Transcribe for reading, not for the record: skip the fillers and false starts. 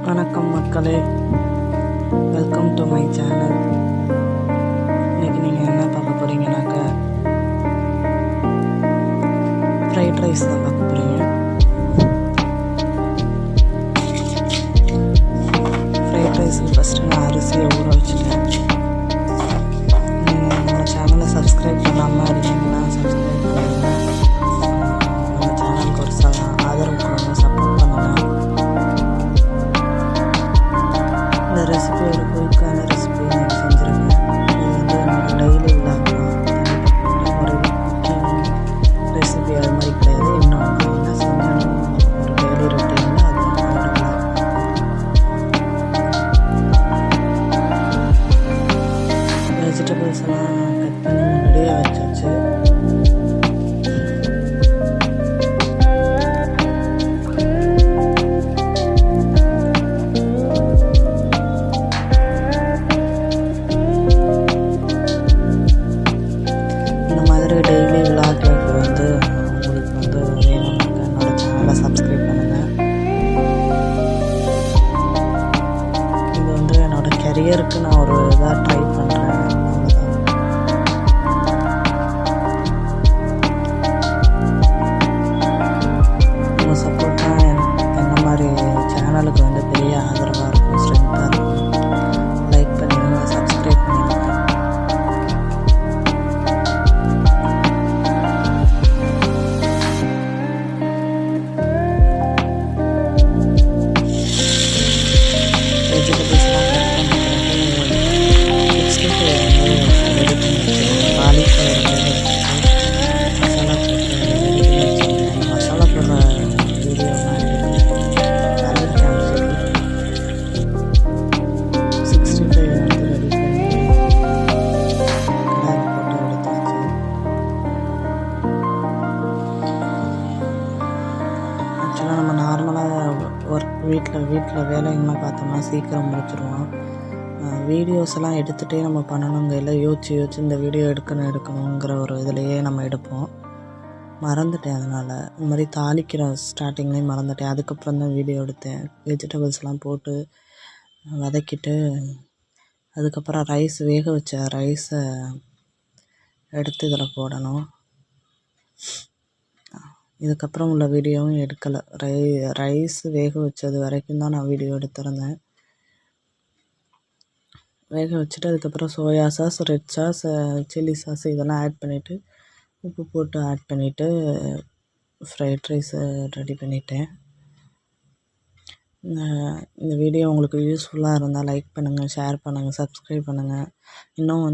வணக்கம் மக்களே, welcome to my channel. இன்றைக்கி நீங்கள் என்ன பார்க்க போகிறீங்கன்னாக்கா ஃப்ரைட் ரைஸ் தான் பார்க்க போகிறீங்க. ஃப்ரைட் ரைஸுக்கு ஃபஸ்ட்டு நான் அரிசியை ஊற வச்சுட்டேன். நம்ம சேனலை சப்ஸ்கிரைப் பண்ணாமல் இருக்கீங்கன்னா சப்ஸ்கிரைப் பண்ணுங்க. நம்ம சேனலுக்கு ஒரு ஆதரவு கொடுங்க, சப்போர்ட் பண்ணுங்கள். இந்த ரெசிபி ஒரு குயிக்கான ரெசிபி நான் செஞ்சுருக்கேன். இது என்னோடய டெய்லி விளாக் ஒரு குக்கிங் ரெசிபி அது மாதிரி கிடையாது. இன்னும் என்ன செஞ்சேன்னு ஒரு டெய்லி ரொட்டீனில் அது என்னோடய விளாக். வெஜிடபிள்ஸ் எல்லாம் கட் பண்ணி ரெடியாக வச்சாச்சு. டெய்லி விளாக்களுக்கு உங்களுக்கு வேணும்னாக்கா என்னோடய சேனலை சப்ஸ்கிரைப் பண்ணுங்கள். இது என்னோடய கெரியருக்கு நான் ஒரு இதாக ட்ரை பண்ணுறேன். அவ்வளோதான். உங்கள் சப்போர்ட் தான் என்ன மாதிரி சேனலுக்கு பெரிய ஆதரவாக இருக்கும், ஸ்ட்ரென்த்தாக இருக்கும். லைக் பண்ணிடுங்க, சப்ஸ்கிரைப் பண்ணிடுங்க. வெஜிடபிள்ஸ்லாம் கட் பண்ண பிறகு 65 ரெடி பண்ணி வச்சுருவேன். காலிஃப்ளவர் மசாலா போட்டு ரெடி பண்ணி வச்சுருவேன். அந்த மசாலா போடுற வீடியோலாம் எடுத்து காமிச்சிருக்கேன். 65 ரெடி பண்ணி கடாயில் போட்டு எடுத்தாச்சு. ஆக்சுவலாக நம்ம நார்மலாக வீட்டில் வேலைங்கெல்லாம் பார்த்தோம்னா சீக்கிரம் முடிச்சிடுவோம். வீடியோஸ் எல்லாம் எடுத்துகிட்டே நம்ம பண்ணணுங்க, இல்லை யோசிச்சு இந்த வீடியோ எடுக்கணுங்கிற ஒரு இதிலையே நம்ம எடுப்போம். மறந்துட்டேன். அதனால் இந்த மாதிரி தாளிக்கிற ஸ்டார்டிங்லேயும் மறந்துட்டேன். அதுக்கப்புறம் தான் வீடியோ எடுத்தேன். வெஜிடபிள்ஸ்லாம் போட்டு வதக்கிட்டு அதுக்கப்புறம் வேக வச்ச ரைஸை எடுத்து இதில் போடணும். இதுக்கப்புறம் உள்ள வீடியோவும் எடுக்கலை. ரைஸ் வேக வச்சது வரைக்கும் தான் நான் வீடியோ எடுத்திருந்தேன். வேக வச்சுட்டு அதுக்கப்புறம் soya sauce, red sauce, chilli sauce இதெல்லாம் ஆட் பண்ணிவிட்டு உப்பு போட்டு ஆட் பண்ணிவிட்டு ஃப்ரைட் ரைஸை ரெடி பண்ணிட்டேன். இந்த வீடியோ உங்களுக்கு யூஸ்ஃபுல்லாக இருந்தால் லைக் பண்ணுங்கள், ஷேர் பண்ணுங்கள், சப்ஸ்கிரைப் பண்ணுங்கள். இன்னும்